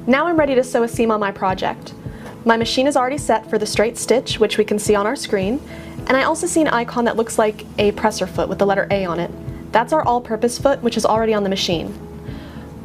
Now I'm ready to sew a seam on my project. My machine is already set for the straight stitch, which we can see on our screen, and I also see an icon that looks like a presser foot with the letter A on it. That's our all-purpose foot, which is already on the machine.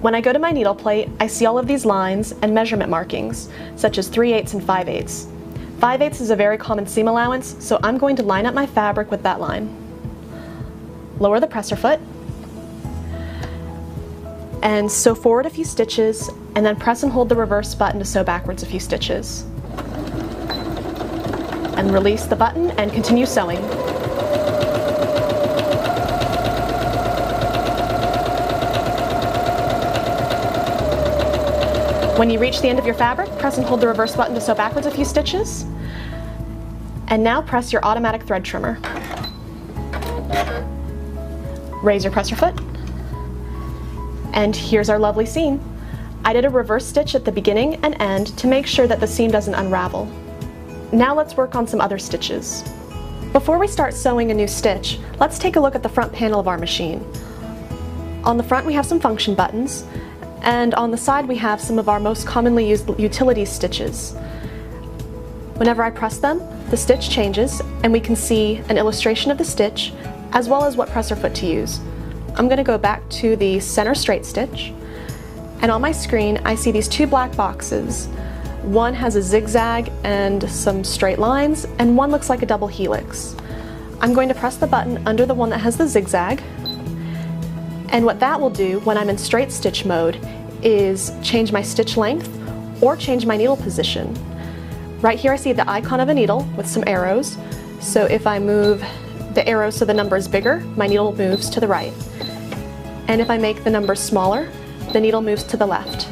When I go to my needle plate, I see all of these lines and measurement markings, such as 3/8 and 5/8. 5/8 is a very common seam allowance, so I'm going to line up my fabric with that line. Lower the presser foot, and sew forward a few stitches, and then press and hold the reverse button to sew backwards a few stitches. And release the button and continue sewing. When you reach the end of your fabric, press and hold the reverse button to sew backwards a few stitches. And now press your automatic thread trimmer. Raise your presser foot. And here's our lovely seam. I did a reverse stitch at the beginning and end to make sure that the seam doesn't unravel. Now let's work on some other stitches. Before we start sewing a new stitch, let's take a look at the front panel of our machine. On the front we have some function buttons, and on the side we have some of our most commonly used utility stitches. Whenever I press them, the stitch changes and we can see an illustration of the stitch as well as what presser foot to use. I'm going to go back to the center straight stitch, and on my screen I see these two black boxes. One has a zigzag and some straight lines, and one looks like a double helix. I'm going to press the button under the one that has the zigzag, and what that will do when I'm in straight stitch mode is change my stitch length or change my needle position. Right here I see the icon of a needle with some arrows, so if I move the arrow so the number is bigger, my needle moves to the right. And if I make the number smaller, the needle moves to the left.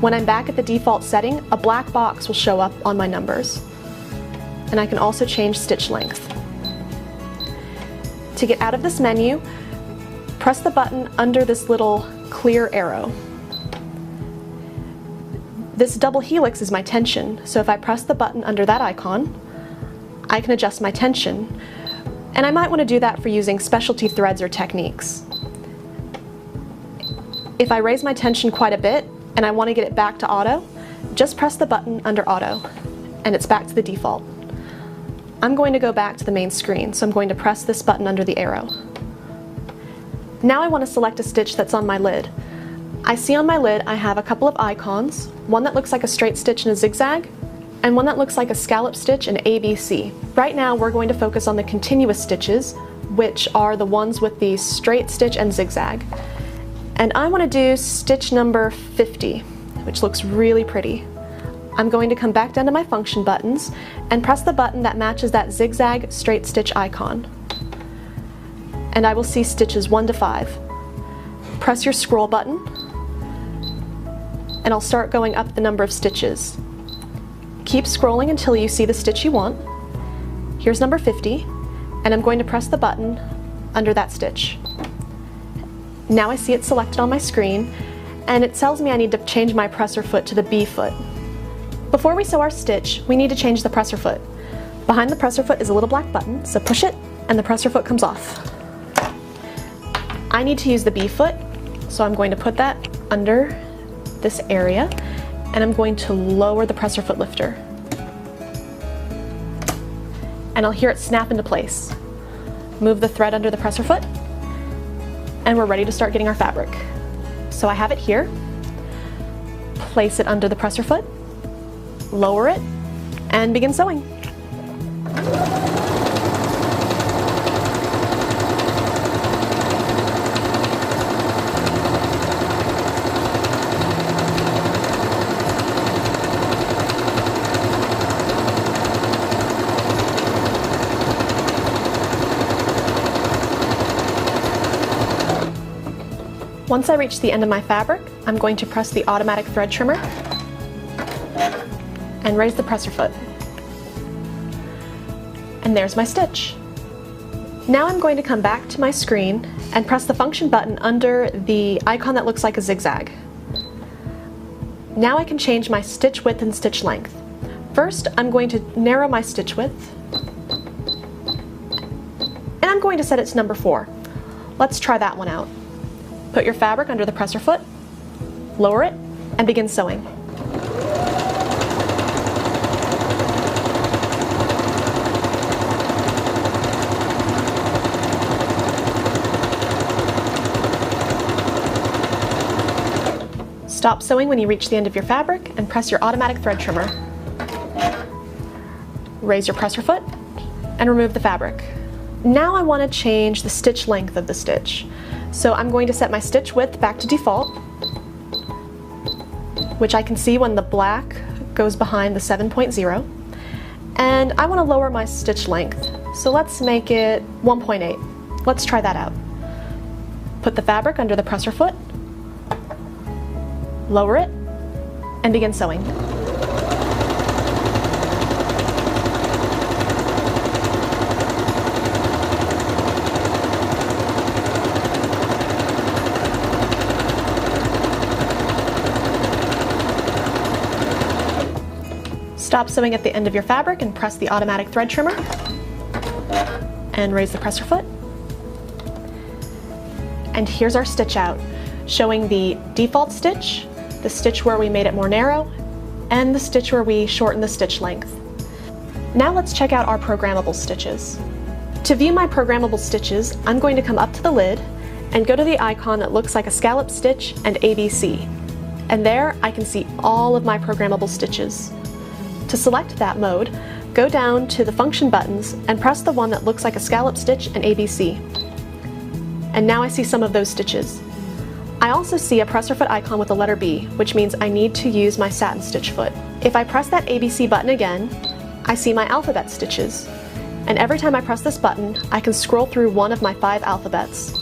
When I'm back at the default setting, a black box will show up on my numbers. And I can also change stitch length. To get out of this menu, press the button under this little clear arrow. This double helix is my tension, so if I press the button under that icon, I can adjust my tension. And I might want to do that for using specialty threads or techniques. If I raise my tension quite a bit and I want to get it back to auto, just press the button under auto and it's back to the default. I'm going to go back to the main screen, so I'm going to press this button under the arrow. Now I want to select a stitch that's on my lid. I see on my lid I have a couple of icons, one that looks like a straight stitch and a zigzag, and one that looks like a scallop stitch and ABC. Right now we're going to focus on the continuous stitches, which are the ones with the straight stitch and zigzag. And I want to do stitch number 50, which looks really pretty. I'm going to come back down to my function buttons and press the button that matches that zigzag straight stitch icon. And I will see stitches 1 to 5. Press your scroll button, and I'll start going up the number of stitches. Keep scrolling until you see the stitch you want. Here's number 50, and I'm going to press the button under that stitch. Now I see it selected on my screen, and it tells me I need to change my presser foot to the B foot. Before we sew our stitch, we need to change the presser foot. Behind the presser foot is a little black button, so push it and the presser foot comes off. I need to use the B foot, so I'm going to put that under this area, and I'm going to lower the presser foot lifter. And I'll hear it snap into place. Move the thread under the presser foot, and we're ready to start getting our fabric. So I have it here. Place it under the presser foot, lower it, and begin sewing. Once I reach the end of my fabric, I'm going to press the automatic thread trimmer and raise the presser foot. And there's my stitch. Now I'm going to come back to my screen and press the function button under the icon that looks like a zigzag. Now I can change my stitch width and stitch length. First, I'm going to narrow my stitch width, and I'm going to set it to number 4. Let's try that one out. Put your fabric under the presser foot, lower it, and begin sewing. Stop sewing when you reach the end of your fabric and press your automatic thread trimmer. Raise your presser foot and remove the fabric. Now I want to change the stitch length of the stitch. So I'm going to set my stitch width back to default, which I can see when the black goes behind the 7.0. And I want to lower my stitch length. So let's make it 1.8. Let's try that out. Put the fabric under the presser foot, lower it, and begin sewing. Stop sewing at the end of your fabric and press the automatic thread trimmer, and raise the presser foot. And here's our stitch out, showing the default stitch, the stitch where we made it more narrow, and the stitch where we shortened the stitch length. Now let's check out our programmable stitches. To view my programmable stitches, I'm going to come up to the lid and go to the icon that looks like a scallop stitch and ABC. And there I can see all of my programmable stitches. To select that mode, go down to the function buttons and press the one that looks like a scallop stitch and ABC. And now I see some of those stitches. I also see a presser foot icon with the letter B, which means I need to use my satin stitch foot. If I press that ABC button again, I see my alphabet stitches. And every time I press this button, I can scroll through one of my 5 alphabets.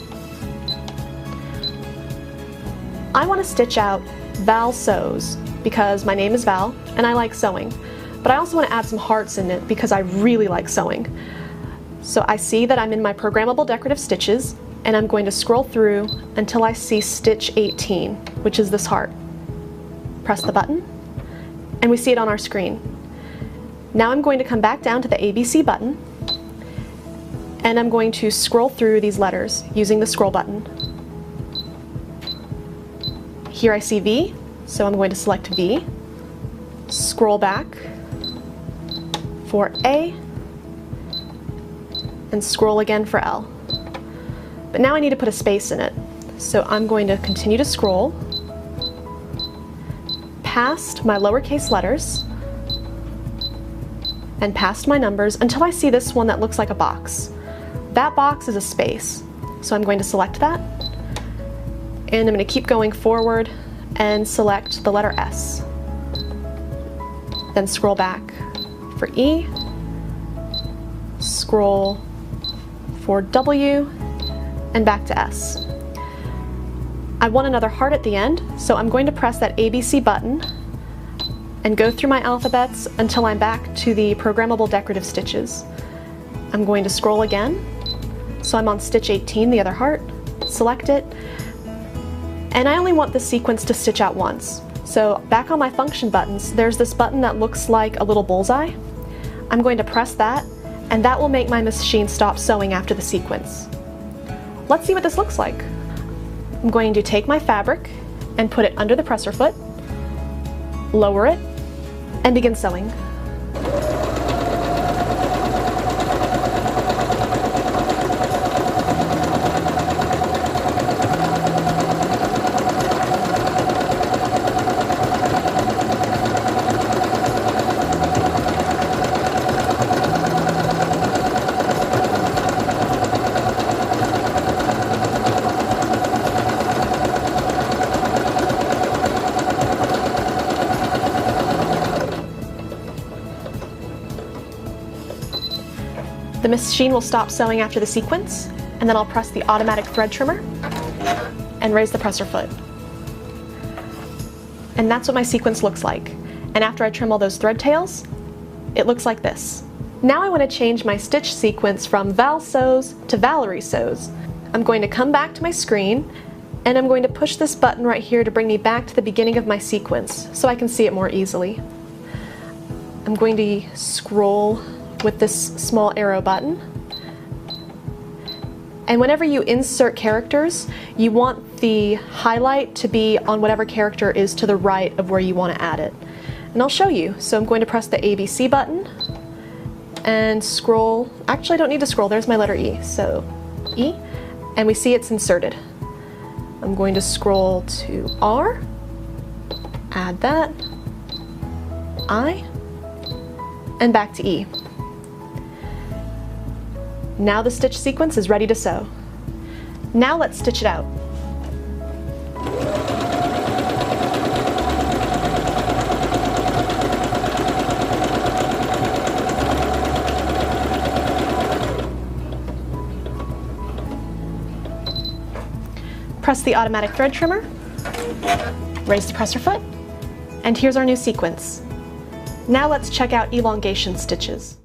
I want to stitch out Val Sews because my name is Val and I like sewing. But I also want to add some hearts in it because I really like sewing. So I see that I'm in my programmable decorative stitches, and I'm going to scroll through until I see stitch 18, which is this heart. Press the button, and we see it on our screen. Now I'm going to come back down to the ABC button, and I'm going to scroll through these letters using the scroll button. Here I see V, so I'm going to select V, scroll back for A, and scroll again for L. But now I need to put a space in it. So I'm going to continue to scroll past my lowercase letters and past my numbers until I see this one that looks like a box. That box is a space. So I'm going to select that, and I'm going to keep going forward and select the letter S. Then scroll back for E, scroll for W, and back to S. I want another heart at the end, so I'm going to press that ABC button and go through my alphabets until I'm back to the programmable decorative stitches. I'm going to scroll again, so I'm on stitch 18, the other heart, select it, and I only want the sequence to stitch out once. So back on my function buttons, there's this button that looks like a little bullseye. I'm going to press that, and that will make my machine stop sewing after the sequence. Let's see what this looks like. I'm going to take my fabric and put it under the presser foot, lower it, and begin sewing. The machine will stop sewing after the sequence, and then I'll press the automatic thread trimmer and raise the presser foot. And that's what my sequence looks like. And after I trim all those thread tails, it looks like this. Now I want to change my stitch sequence from Val Sews to Valerie Sews. I'm going to come back to my screen, and I'm going to push this button right here to bring me back to the beginning of my sequence so I can see it more easily. I'm going to scroll with this small arrow button, And whenever you insert characters, you want the highlight to be on whatever character is to the right of where you want to add it. And I'll show you. So I'm going to press the ABC button and scroll. Actually, I don't need to scroll. There's my letter E. So E, and we see it's inserted. I'm going to scroll to R, add that, I, and back to E. Now the stitch sequence is ready to sew. Now let's stitch it out. Press the automatic thread trimmer, raise the presser foot, and here's our new sequence. Now let's check out elongation stitches.